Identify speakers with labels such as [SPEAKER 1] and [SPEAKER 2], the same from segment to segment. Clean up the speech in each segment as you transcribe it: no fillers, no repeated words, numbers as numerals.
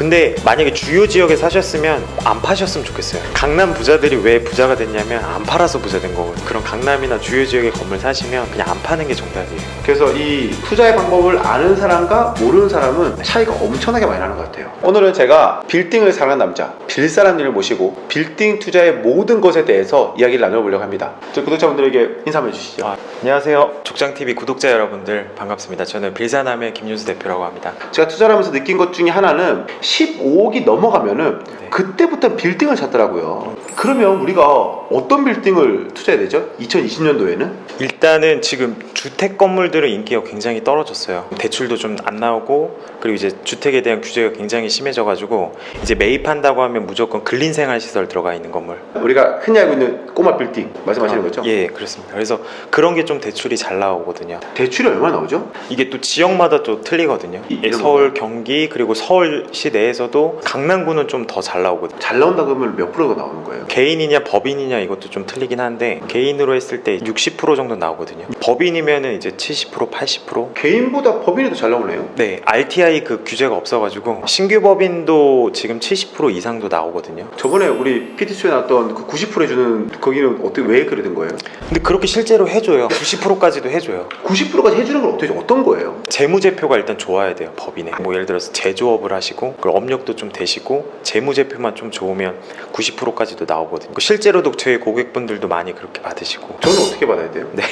[SPEAKER 1] 근데 만약에 주요 지역에 사셨으면 안 파셨으면 좋겠어요. 강남 부자들이 왜 부자가 됐냐면 안 팔아서 부자 된 거거든요. 그런 강남이나 주요 지역에 건물 사시면 그냥 안 파는 게 정답이에요.
[SPEAKER 2] 그래서 이 투자의 방법을 아는 사람과 모르는 사람은 차이가 엄청나게 많이 나는 것 같아요. 오늘은 제가 빌딩을 사랑하는 남자 빌사람님을 모시고 빌딩 투자의 모든 것에 대해서 이야기를 나눠보려고 합니다. 저 구독자분들에게 인사 한번 해주시죠.
[SPEAKER 1] 안녕하세요. 족장TV 구독자 여러분들 반갑습니다. 저는 빌사남의 김윤수 대표라고 합니다.
[SPEAKER 2] 제가 투자를 하면서 느낀 것 중에 하나는 15억이 넘어가면은 그때부터 빌딩을 찾더라고요. 그러면 우리가 어떤 빌딩을 투자해야 되죠? 2020년도에는?
[SPEAKER 1] 일단은 지금 주택 건물들은 인기가 굉장히 떨어졌어요. 대출도 좀 안 나오고, 그리고 이제 주택에 대한 규제가 굉장히 심해져가지고 이제 매입한다고 하면 무조건 근린생활시설 들어가 있는 건물.
[SPEAKER 2] 우리가 흔히 알고 있는 꼬마 빌딩 말씀하시는 거죠?
[SPEAKER 1] 예, 그렇습니다. 그래서 그런 게 좀 대출이 잘 나오거든요.
[SPEAKER 2] 대출이 얼마 나오죠?
[SPEAKER 1] 이게 또 지역마다 또 틀리거든요. 서울, 경기, 그리고 서울시 내에서도 강남구는 좀 더 잘 나오거든요.
[SPEAKER 2] 잘 나온다 그러면 몇 프로가 나오는 거예요?
[SPEAKER 1] 개인이냐 법인이냐 이것도 좀 틀리긴 한데, 개인으로 했을 때 60% 정도 나오거든요. 법인이면은 이제 70%, 80%.
[SPEAKER 2] 개인보다 법인이 더 잘 나오네요.
[SPEAKER 1] 네, RTI 그 규제가 없어가지고 신규 법인도 지금 70% 이상도 나오거든요.
[SPEAKER 2] 저번에 우리 PT수에 나왔던 그 90% 해주는 거기는 어떻게 왜 그래 된 거예요?
[SPEAKER 1] 근데 그렇게 실제로 해줘요. 90%까지도 해줘요.
[SPEAKER 2] 90%까지 해주는 건 어떤 거예요?
[SPEAKER 1] 재무제표가 일단 좋아야 돼요, 법인에. 뭐 예를 들어서 제조업을 하시고 그리고 업력도 좀 되시고 재무제표만 좀 좋으면 90%까지도 나오거든요. 실제로도 저희 고객분들도 많이 그렇게 받으시고.
[SPEAKER 2] 저는 어떻게 받아야 돼요?
[SPEAKER 1] 네.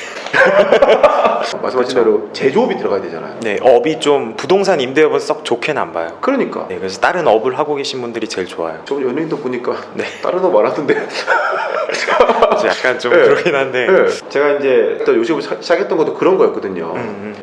[SPEAKER 2] 말씀하신 대로 제조업이 들어가야 되잖아요.
[SPEAKER 1] 네, 업이 좀 부동산 임대업은 썩 좋게는 안 봐요.
[SPEAKER 2] 그러니까.
[SPEAKER 1] 네, 그래서 다른 업을 하고 계신 분들이 제일 좋아요.
[SPEAKER 2] 저번 연예인도 보니까
[SPEAKER 1] 네.
[SPEAKER 2] 다른 업 많았던데.
[SPEAKER 1] 그래서 약간 좀
[SPEAKER 2] 네.
[SPEAKER 1] 그러긴 한데.
[SPEAKER 2] 네. 제가 이제 또 요식을 시작했던 것도 그런 거였거든요.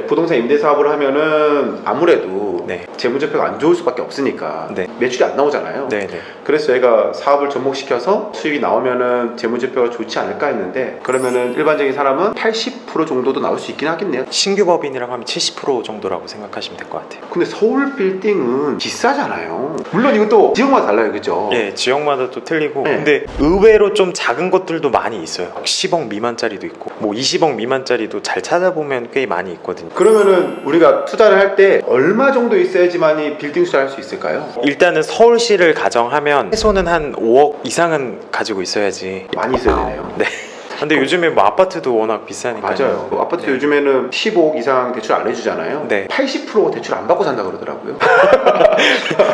[SPEAKER 2] 부동산 임대 사업을 하면은 아무래도
[SPEAKER 1] 네.
[SPEAKER 2] 재무제표가 안 좋을 수밖에 없으니까
[SPEAKER 1] 네.
[SPEAKER 2] 매출이 안 나오잖아요.
[SPEAKER 1] 네, 네.
[SPEAKER 2] 그래서 저희가 사업을 접목시켜서 수익이 나오면은 재무제표가 좋지 않을까 했는데, 그러면은 일반적인 사람은 80% 정도도 나올 수 있긴 하겠네요.
[SPEAKER 1] 신규 법인이라고 하면 70% 정도라고 생각하시면 될 것 같아요.
[SPEAKER 2] 근데 서울 빌딩은 비싸잖아요. 물론 이것도 지역마다 달라요, 그죠?
[SPEAKER 1] 예, 지역마다 또 틀리고.
[SPEAKER 2] 네.
[SPEAKER 1] 근데 의외로 좀 작은 것들도 많이 있어요. 10억 미만짜리도 있고 뭐 20억 미만짜리도 잘 찾아보면 꽤 많이 있거든요.
[SPEAKER 2] 그러면은 우리가 투자를 할 때 얼마 정도 있어야지만이 빌딩 투자를 할 수 있을까요?
[SPEAKER 1] 일단은 서울시를 가정하면 최소는 한 5억 이상은 가지고 있어야지.
[SPEAKER 2] 많이 있어야 되네요.
[SPEAKER 1] 네. 근데 요즘에 뭐 아파트도 워낙 비싸니까.
[SPEAKER 2] 맞아요. 아파트
[SPEAKER 1] 네.
[SPEAKER 2] 요즘에는 15억 이상 대출 안 해주잖아요.
[SPEAKER 1] 네.
[SPEAKER 2] 80% 대출 안 받고 산다 그러더라고요.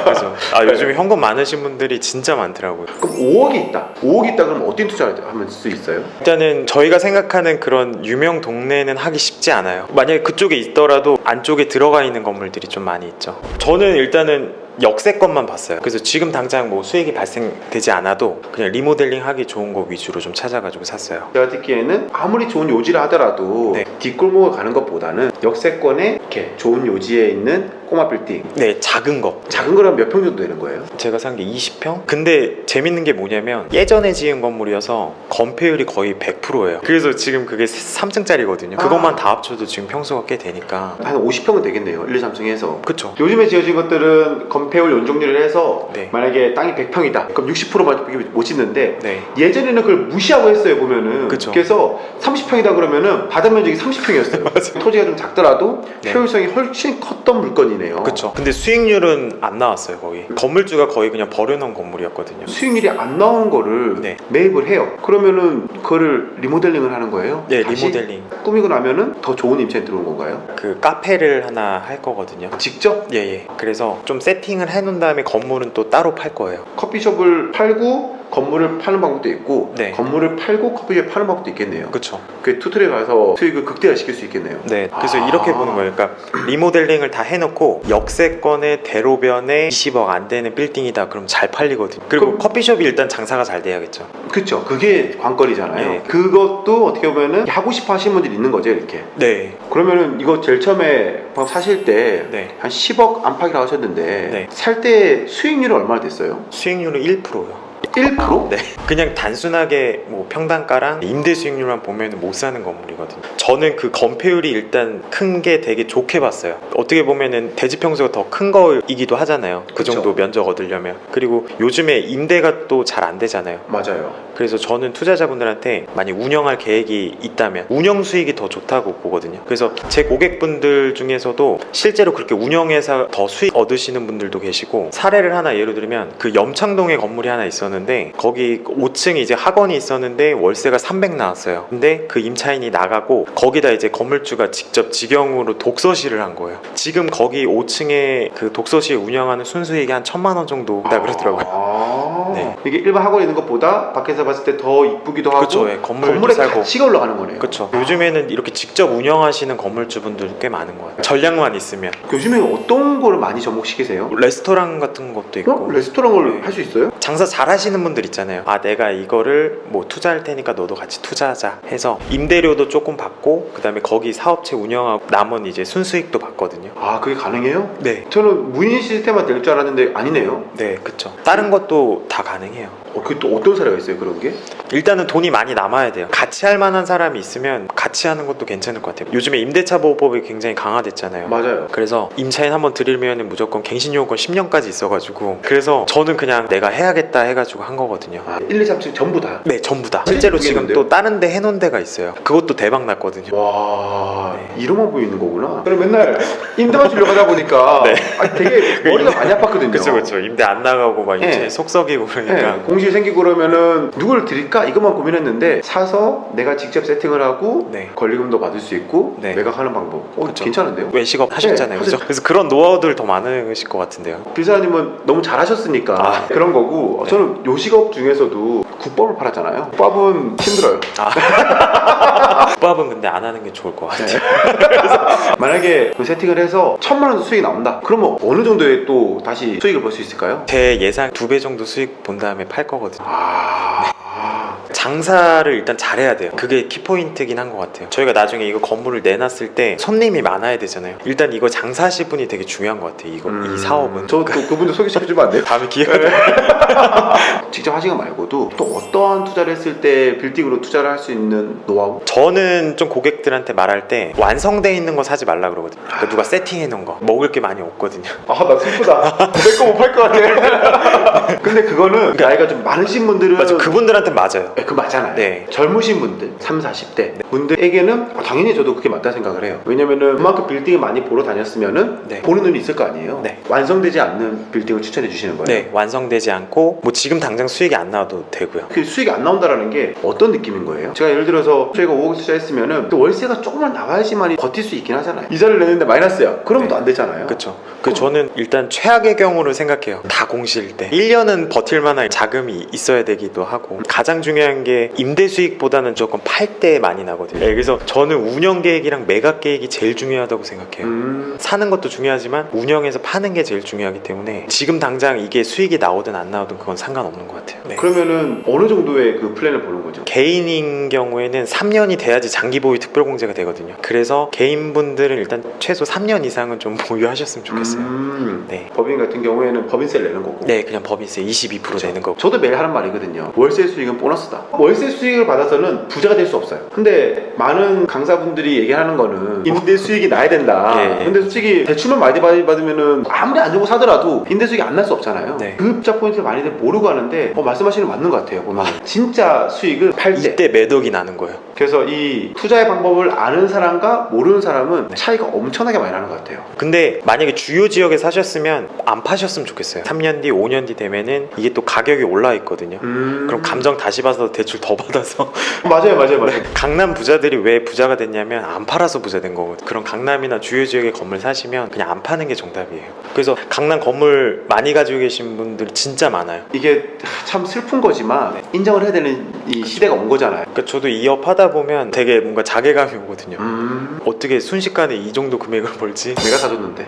[SPEAKER 1] 그래서 요즘에 현금 많으신 분들이 진짜 많더라고요.
[SPEAKER 2] 그럼 5억이 있다. 5억이 있다 그러면 어떤 투자를 하면 수 있어요?
[SPEAKER 1] 일단은 저희가 생각하는 그런 유명 동네는 하기 쉽지 않아요. 만약에 그쪽에 있더라도 안쪽에 들어가 있는 건물들이 좀 많이 있죠. 저는 일단은 역세권만 봤어요. 그래서 지금 당장 뭐 수익이 발생되지 않아도 그냥 리모델링 하기 좋은 거 위주로 좀 찾아가지고 샀어요.
[SPEAKER 2] 제가 듣기에는 아무리 좋은 요지를 하더라도
[SPEAKER 1] 네.
[SPEAKER 2] 뒷골목을 가는 것보다는 역세권에 이렇게 좋은 요지에 있는 꼬마 빌딩,
[SPEAKER 1] 네, 작은 거.
[SPEAKER 2] 작은 거라면 몇 평 정도 되는 거예요?
[SPEAKER 1] 제가 산 게 20평? 근데 재밌는 게 뭐냐면 예전에 지은 건물이어서 건폐율이 거의 100%예요. 그래서 지금 그게 3층짜리거든요. 그것만 다 합쳐도 지금 평수가 꽤 되니까.
[SPEAKER 2] 한 50평은 되겠네요. 1, 2, 3층 해서.
[SPEAKER 1] 그쵸.
[SPEAKER 2] 요즘에 지어진 것들은 건폐율 연정률을 해서
[SPEAKER 1] 네.
[SPEAKER 2] 만약에 땅이 100평이다. 그럼 60%만 못 짓는데
[SPEAKER 1] 네.
[SPEAKER 2] 예전에는 그걸 무시하고 했어요, 보면은.
[SPEAKER 1] 그쵸.
[SPEAKER 2] 그래서 30평이다 그러면은 바닥 면적이 30평이었어요. 토지가 좀 작더라도
[SPEAKER 1] 네.
[SPEAKER 2] 효율성이 훨씬 컸던 물건이네요.
[SPEAKER 1] 그쵸. 근데 수익률은 안 나왔어요, 거의. 건물주가 거의 그냥 버려놓은 건물이었거든요.
[SPEAKER 2] 수익률이 안 나오는 거를
[SPEAKER 1] 네.
[SPEAKER 2] 매입을 해요. 그러면은 그거를 리모델링을 하는 거예요?
[SPEAKER 1] 네,
[SPEAKER 2] 다시
[SPEAKER 1] 리모델링.
[SPEAKER 2] 꾸미고 나면은 더 좋은 임차인 들어온 건가요?
[SPEAKER 1] 그 카페를 하나 할 거거든요.
[SPEAKER 2] 직접
[SPEAKER 1] 예. 그래서 좀 세팅을 해놓은 다음에 건물은 또 따로 팔 거예요.
[SPEAKER 2] 커피숍을 팔고 건물을 파는 방법도 있고,
[SPEAKER 1] 네.
[SPEAKER 2] 건물을 팔고 커피숍 파는 방법도 있겠네요.
[SPEAKER 1] 그쵸.
[SPEAKER 2] 그 투트랙 가서 수익을 극대화시킬 수 있겠네요.
[SPEAKER 1] 네. 그래서
[SPEAKER 2] 아.
[SPEAKER 1] 이렇게 보는 거예요. 그러니까 리모델링을 다 해놓고 역세권의 대로변에 20억 안 되는 빌딩이다. 그럼 잘 팔리거든요. 그리고
[SPEAKER 2] 그럼-
[SPEAKER 1] 커피숍이 일단 장사가 잘 돼야겠죠.
[SPEAKER 2] 그쵸. 그게 관건이잖아요.
[SPEAKER 1] 네.
[SPEAKER 2] 그것도 어떻게 보면은 하고 싶어 하시는 분들이 있는 거죠, 이렇게.
[SPEAKER 1] 네.
[SPEAKER 2] 그러면은 이거 제일 처음에 사실 때
[SPEAKER 1] 네.
[SPEAKER 2] 한 10억 안팎이라고 하셨는데
[SPEAKER 1] 네.
[SPEAKER 2] 살 때 수익률은 얼마나 됐어요?
[SPEAKER 1] 수익률은 1%요.
[SPEAKER 2] 1%?
[SPEAKER 1] 네. 그냥 단순하게 뭐 평당가랑 임대 수익률만 보면 못 사는 건물이거든요. 저는 그 건폐율이 일단 큰 게 되게 좋게 봤어요. 어떻게 보면은 대지 평수가 더 큰 거이기도 하잖아요. 그
[SPEAKER 2] 그쵸.
[SPEAKER 1] 정도 면적 얻으려면. 그리고 요즘에 임대가 또 잘 안 되잖아요.
[SPEAKER 2] 맞아요.
[SPEAKER 1] 그래서 저는 투자자분들한테 만약 운영할 계획이 있다면 운영 수익이 더 좋다고 보거든요. 그래서 제 고객분들 중에서도 실제로 그렇게 운영해서 더 수익 얻으시는 분들도 계시고, 사례를 하나 예를 들면 그 염창동에 건물이 하나 있었는데 거기 5층에 이제 학원이 있었는데 월세가 300 나왔어요. 근데 그 임차인이 나가고 거기다 이제 건물주가 직접 직영으로 독서실을 한 거예요. 지금 거기 5층에 그 독서실 운영하는 순수익이 한 1,000만 원 정도 다 그러더라고요. 네.
[SPEAKER 2] 이게 일반 학원에 있는 것보다 밖에서 봤을 때 더 이쁘기도 하고
[SPEAKER 1] 그쵸, 예, 건물도
[SPEAKER 2] 건물의
[SPEAKER 1] 살고.
[SPEAKER 2] 가치가 올라가는 거네요.
[SPEAKER 1] 그렇죠. 요즘에는 이렇게 직접 운영하시는 건물주분들 꽤 많은 것 같아요. 전략만 있으면.
[SPEAKER 2] 요즘에 어떤 거를 많이 접목시키세요?
[SPEAKER 1] 레스토랑 같은 것도 있고.
[SPEAKER 2] 레스토랑을
[SPEAKER 1] 네.
[SPEAKER 2] 할 수 있어요?
[SPEAKER 1] 장사 잘 하시는 분들 있잖아요. 아, 내가 이거를 뭐 투자할 테니까 너도 같이 투자하자 해서 임대료도 조금 받고, 그 다음에 거기 사업체 운영하고 남은 이제 순수익도 받거든요.
[SPEAKER 2] 아, 그게 가능해요?
[SPEAKER 1] 네.
[SPEAKER 2] 저는 무인 시스템만 될 줄 알았는데 아니네요.
[SPEAKER 1] 네, 그쵸. 다른 것도 다 가능해요.
[SPEAKER 2] 그게 또 어떤 사례가 있어요, 그런 게?
[SPEAKER 1] 일단은 돈이 많이 남아야 돼요. 같이 할 만한 사람이 있으면 같이 하는 것도 괜찮을 것 같아요. 요즘에 임대차 보호법이 굉장히 강화됐잖아요.
[SPEAKER 2] 맞아요.
[SPEAKER 1] 그래서 임차인 한번 들이면 무조건 갱신요건 10년까지 있어가지고, 그래서 저는 그냥 내가 해야겠다 해가지고 한 거거든요.
[SPEAKER 2] 아, 1, 2, 3층 전부 다?
[SPEAKER 1] 네, 전부 다. 실제로 지금
[SPEAKER 2] 모르겠는데요?
[SPEAKER 1] 또 다른 데 해놓은 데가 있어요. 그것도 대박 났거든요.
[SPEAKER 2] 와,
[SPEAKER 1] 네.
[SPEAKER 2] 이러만 보이는 거구나. 그럼 맨날 임대만 주려고 하다 보니까
[SPEAKER 1] 네.
[SPEAKER 2] 아니, 되게 머리가 많이 아팠거든요.
[SPEAKER 1] 그쵸. 임대 안 나가고 막 이제
[SPEAKER 2] 네.
[SPEAKER 1] 속 썩이고 그러니까.
[SPEAKER 2] 네, 공실 생기고 그러면은 누굴 드릴까 이것만 고민했는데 사서 내가 직접 세팅을 하고
[SPEAKER 1] 네.
[SPEAKER 2] 권리금도 받을 수 있고
[SPEAKER 1] 네.
[SPEAKER 2] 매각하는 방법.
[SPEAKER 1] 그쵸.
[SPEAKER 2] 괜찮은데요?
[SPEAKER 1] 외식업 하셨잖아요.
[SPEAKER 2] 네,
[SPEAKER 1] 그죠? 그래서 그런 노하우들 더 많으실 것 같은데요.
[SPEAKER 2] 빌사님은 너무 잘하셨으니까
[SPEAKER 1] 아.
[SPEAKER 2] 그런 거고,
[SPEAKER 1] 네.
[SPEAKER 2] 저는 요식업 중에서도 국밥을 팔았잖아요. 국밥은 힘들어요.
[SPEAKER 1] 국밥은 근데 안 하는 게 좋을 것 같아요.
[SPEAKER 2] 만약에 그 세팅을 해서 1,000만 원 수익이 나온다. 그러면 어느 정도의 또 다시 수익을 볼 수 있을까요?
[SPEAKER 1] 제 예상 2배 정도 수익 본 다음에 팔 거거든요.
[SPEAKER 2] 아,
[SPEAKER 1] 장사를 일단 잘해야 돼요. 그게 키포인트긴 한 것 같아요. 저희가 나중에 이거 건물을 내놨을 때 손님이 많아야 되잖아요. 일단 이거 장사하실 분이 되게 중요한 것 같아요. 이 사업은.
[SPEAKER 2] 저또 그분들 소개시켜주면 안 돼요?
[SPEAKER 1] 다음에 기회가 되면.
[SPEAKER 2] 직접 하신 거 말고도 또 어떠한 투자를 했을 때 빌딩으로 투자를 할 수 있는 노하우?
[SPEAKER 1] 저는 좀 고객들한테 말할 때 완성돼 있는 거 사지 말라 그러거든요. 그러니까 누가 세팅해 놓은 거. 먹을 게 많이 없거든요.
[SPEAKER 2] 아, 나 슬프다. 내 거 못 팔 것 같아. 근데 그거는 나이가 좀 많으신 분들은
[SPEAKER 1] 맞아, 그분들한테 맞아요.
[SPEAKER 2] 그 맞잖아요.
[SPEAKER 1] 네.
[SPEAKER 2] 젊으신 분들, 30, 40대 분들에게는 당연히 저도 그게 맞다 생각을 해요. 왜냐면은 그만큼 빌딩을 많이 보러 다녔으면은
[SPEAKER 1] 네.
[SPEAKER 2] 보는 눈이 있을 거 아니에요.
[SPEAKER 1] 네.
[SPEAKER 2] 완성되지 않는 빌딩을 추천해 주시는 거예요.
[SPEAKER 1] 네, 완성되지 않고 뭐 지금 당장 수익이 안 나와도 되고요.
[SPEAKER 2] 그 수익이 안 나온다라는 게 어떤 느낌인 거예요? 제가 예를 들어서 저희가 5억 투자했으면은 또 월세가 조금만 나와야지만 버틸 수 있긴 하잖아요. 이자를 내는데 마이너스야. 그러면
[SPEAKER 1] 네.
[SPEAKER 2] 또 안 되잖아요.
[SPEAKER 1] 그렇죠. 저는 일단 최악의 경우를 생각해요. 다 공실 때 1년은 버틸 만한 자금이 있어야 되기도 하고, 가장 중요한 게 임대 수익보다는 조금 팔 때 많이 나거든요. 네, 그래서 저는 운영 계획이랑 매각 계획이 제일 중요하다고 생각해요. 사는 것도 중요하지만 운영해서 파는 게 제일 중요하기 때문에 지금 당장 이게 수익이 나오든 안 나오든 그건 상관없는 것 같아요. 네.
[SPEAKER 2] 그러면은 어느 정도의 그 플랜을 보는 거죠?
[SPEAKER 1] 개인인 경우에는 3년이 돼야지 장기 보유 특별공제가 되거든요. 그래서 개인분들은 일단 최소 3년 이상은 좀 보유하셨으면 좋겠어요. 네.
[SPEAKER 2] 법인 같은 경우에는 법인세를 내는 거고.
[SPEAKER 1] 네, 그냥 법인세 22% 내는 거고.
[SPEAKER 2] 저도 매일 하는 말이거든요. 월세 수익은 보너스다. 월세 수익을 받아서는 부자가 될 수 없어요. 근데 많은 강사분들이 얘기하는 거는 임대 수익이 나야 된다.
[SPEAKER 1] 예, 예.
[SPEAKER 2] 근데 솔직히 대출만 많이 받으면은 아무리 안 주고 사더라도 임대 수익이 안 날 수 없잖아요.
[SPEAKER 1] 네.
[SPEAKER 2] 그 흡자 포인트를 많이들 모르고 하는데 말씀하시는 거 맞는 것 같아요. 보면 진짜 수익을 팔 때.
[SPEAKER 1] 이때 매덕이 나는 거예요.
[SPEAKER 2] 그래서 이 투자의 방법을 아는 사람과 모르는 사람은
[SPEAKER 1] 네.
[SPEAKER 2] 차이가 엄청나게 많이 나는 것 같아요.
[SPEAKER 1] 근데 만약에 주요 지역에 사셨으면 안 파셨으면 좋겠어요. 3년 뒤, 5년 뒤 되면은 이게 또 가격이 올라 있거든요. 그럼 감정 다시 봐서 대출 더 받아서
[SPEAKER 2] 맞아요.
[SPEAKER 1] 강남 부자들이 왜 부자가 됐냐면 안 팔아서 부자 된 거거든요. 그런 강남이나 주요 지역의 건물 사시면 그냥 안 파는 게 정답이에요. 그래서 강남 건물 많이 가지고 계신 분들 진짜 많아요.
[SPEAKER 2] 이게 참 슬픈 거지만
[SPEAKER 1] 네.
[SPEAKER 2] 인정을 해야 되는 이 시대가 온 거잖아요.
[SPEAKER 1] 그러니까 저도 이 업 하다 보면 되게 뭔가 자괴감이 오거든요. 어떻게 순식간에 이 정도 금액을 벌지?
[SPEAKER 2] 내가 사줬는데.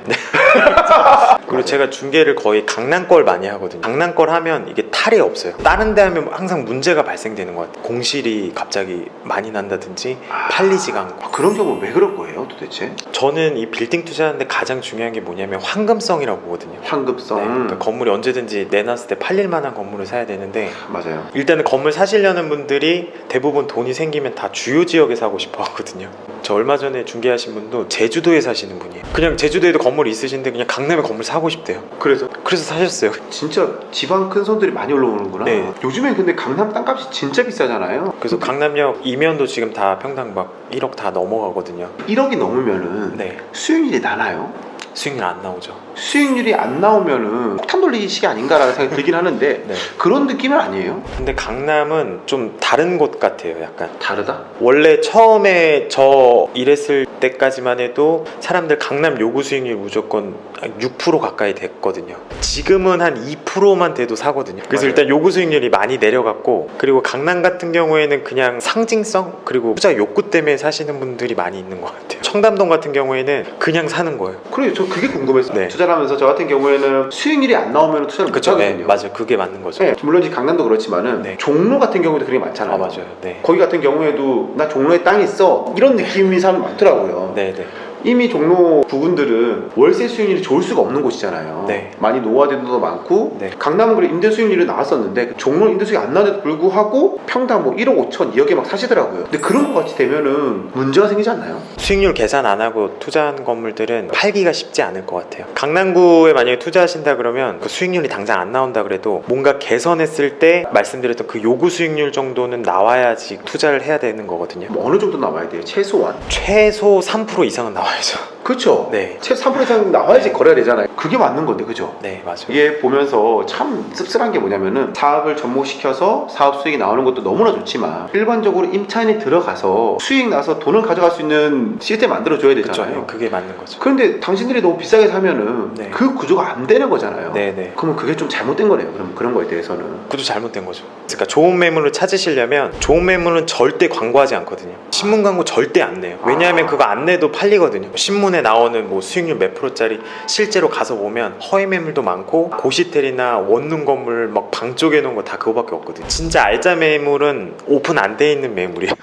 [SPEAKER 1] 그리고 제가 중개를 거의 강남 걸 많이 하거든요. 강남 걸 하면 이게 탈이 없어요. 다른 데 하면 항상 문제가 발생되는 되는 것 같아요. 공실이 갑자기 많이 난다든지 팔리지가 않고.
[SPEAKER 2] 그런 경우 왜 그럴 거예요 도대체?
[SPEAKER 1] 저는 이 빌딩 투자하는데 가장 중요한 게 뭐냐면 황금성이라고 보거든요.
[SPEAKER 2] 황급성.
[SPEAKER 1] 네, 그러니까 건물이 언제든지 내놨을 때 팔릴 만한 건물을 사야 되는데
[SPEAKER 2] 맞아요.
[SPEAKER 1] 일단은 건물 사시려는 분들이 대부분 돈이 생기면 다 주요 지역에 사고 싶어 하거든요. 저 얼마 전에 중개하신 분도 제주도에 사시는 분이에요. 그냥 제주도에도 건물이 있으신데 그냥 강남에 건물 사고 싶대요.
[SPEAKER 2] 그래서
[SPEAKER 1] 사셨어요.
[SPEAKER 2] 진짜 지방 큰 손들이 많이 올라오는구나.
[SPEAKER 1] 네.
[SPEAKER 2] 요즘엔 근데 강남 땅값이 진짜 비싸잖아요.
[SPEAKER 1] 그래서 강남역 이면도 지금 다 평당 막 1억 다 넘어가거든요.
[SPEAKER 2] 1억이 넘으면은
[SPEAKER 1] 네,
[SPEAKER 2] 수익률이 나나요?
[SPEAKER 1] 수익률 안 나오죠.
[SPEAKER 2] 수익률이 안 나오면은 폭탄 돌리기 아닌가라는 생각이 들긴 하는데
[SPEAKER 1] 네.
[SPEAKER 2] 그런 느낌은 아니에요?
[SPEAKER 1] 근데 강남은 좀 다른 곳 같아요. 약간
[SPEAKER 2] 다르다?
[SPEAKER 1] 원래 처음에 저 일했을 때까지만 해도 사람들 강남 요구 수익률 무조건 6% 가까이 됐거든요. 지금은 한 2%만 돼도 사거든요. 그래서
[SPEAKER 2] 맞아요.
[SPEAKER 1] 일단 요구 수익률이 많이 내려갔고, 그리고 강남 같은 경우에는 그냥 상징성 그리고 투자 욕구 때문에 사시는 분들이 많이 있는 것 같아요. 청담동 같은 경우에는 그냥 사는 거예요.
[SPEAKER 2] 그래 저 그게 궁금했어요.
[SPEAKER 1] 네.
[SPEAKER 2] 투자를 하면서 저 같은 경우에는 수익률이 안 나오면 투자를 못
[SPEAKER 1] 그쵸?
[SPEAKER 2] 하거든요.
[SPEAKER 1] 네, 맞아요. 그게 맞는 거죠.
[SPEAKER 2] 네, 물론 이제 강남도 그렇지만은
[SPEAKER 1] 네.
[SPEAKER 2] 종로 같은 경우도 그게 많잖아요.
[SPEAKER 1] 아, 맞아요. 네.
[SPEAKER 2] 거기 같은 경우에도 나 종로에 땅이 있어 이런 느낌이 사람 많더라고요.
[SPEAKER 1] 네, 네.
[SPEAKER 2] 이미 종로 부분들은 월세 수익률이 좋을 수가 없는 곳이잖아요.
[SPEAKER 1] 네.
[SPEAKER 2] 많이 노후화된 데도 많고
[SPEAKER 1] 네.
[SPEAKER 2] 강남은 그래 임대 수익률이 나왔었는데 종로 임대 수익이 안 나는데도 불구하고 평당 뭐 1억 5천 2억에 막 사시더라고요. 근데 그런 것 같이 되면은 문제가 생기지 않나요?
[SPEAKER 1] 수익률 계산 안 하고 투자한 건물들은 팔기가 쉽지 않을 것 같아요. 강남구에 만약에 투자하신다 그러면 그 수익률이 당장 안 나온다 그래도 뭔가 개선했을 때 말씀드렸던 그 요구 수익률 정도는 나와야지 투자를 해야 되는 거거든요.
[SPEAKER 2] 뭐 어느 정도 나와야 돼요? 최소한?
[SPEAKER 1] 최소 3% 이상은 나와야죠.
[SPEAKER 2] 그렇죠.
[SPEAKER 1] 네.
[SPEAKER 2] 최소 3% 이상 나와야지 거래가 되잖아요. 그게 맞는 건데 그죠?
[SPEAKER 1] 네, 맞아요.
[SPEAKER 2] 이게 보면서 참 씁쓸한 게 뭐냐면은 사업을 접목시켜서 사업 수익이 나오는 것도 너무나 좋지만 일반적으로 임차인이 들어가서 수익 나서 돈을 가져갈 수 있는 시스템 만들어줘야
[SPEAKER 1] 그렇죠.
[SPEAKER 2] 되잖아요.
[SPEAKER 1] 네, 그게 맞는 거죠.
[SPEAKER 2] 그런데 당신들이 너무 비싸게 사면은
[SPEAKER 1] 네.
[SPEAKER 2] 그 구조가 안 되는 거잖아요.
[SPEAKER 1] 네, 네.
[SPEAKER 2] 그러면 그게 좀 잘못된 거네요. 그럼 그런 거에 대해서는.
[SPEAKER 1] 그것도 잘못된 거죠. 그러니까 좋은 매물을 찾으시려면 좋은 매물은 절대 광고하지 않거든요. 신문 광고 절대 안 내요. 왜냐하면 그거 안 내도 팔리거든요. 신문에 나오는 뭐 수익률 몇 프로짜리 실제로 가서 보면 허위 매물도 많고 고시텔이나 원룸 건물 막 방 쪽에 놓은 거 다 그거밖에 없거든요. 진짜 알짜 매물은 오픈 안 돼 있는 매물이에요.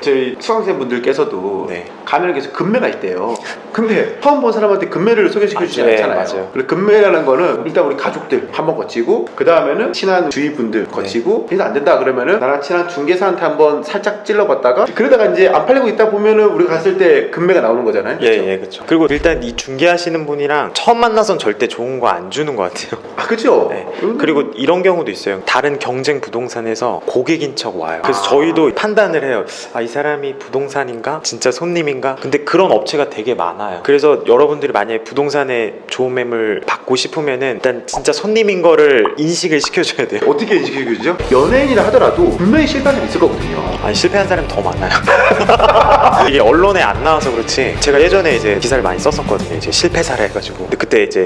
[SPEAKER 2] 저희 수강생분들께서도
[SPEAKER 1] 네.
[SPEAKER 2] 가면 계속 금매가 있대요. 근데 처음 본 사람한테 금매를 소개시켜 주지
[SPEAKER 1] 아, 네,
[SPEAKER 2] 않잖아요.
[SPEAKER 1] 맞아요.
[SPEAKER 2] 그리고 금매라는 거는 일단 우리 가족들 한번 거치고 그 다음에는 친한 주위 분들 거치고 그래서 안 된다 그러면은 나랑 친한 중개사한테 한번 살짝 찔러봤다가 그러다가 이제 안 팔리고 있다 보면은 우리가 갔을 때 금매가 나오는 거잖아요.
[SPEAKER 1] 예, 예, 그렇죠. 그리고 일단 이 중개하시는 분이랑 처음 만나선 절대 좋은 거 안 주는 것 같아요.
[SPEAKER 2] 아, 그죠?
[SPEAKER 1] 네. 그리고 이런 경우도 있어요. 다른 경쟁 부동산에서 고객인 척 와요. 그래서 저희도 판단을 해요. 아, 이 사람이 부동산인가? 진짜 손님인가? 근데 그런 업체가 되게 많아요. 그래서 여러분들이 만약에 부동산에 좋은 매물 받고 싶으면은 일단 진짜 손님인 거를 인식을 시켜줘야 돼요.
[SPEAKER 2] 어떻게 인식해주죠? 연예인이라 하더라도 분명히 실패한 사람이 있을 거거든요.
[SPEAKER 1] 아니, 실패한 사람이 더 많아요. 이게 언론에 안 나와서 그렇지 제가 예전에 이제 기사를 많이 썼었거든요. 이제 실패 사례 해가지고. 근데 그때 이제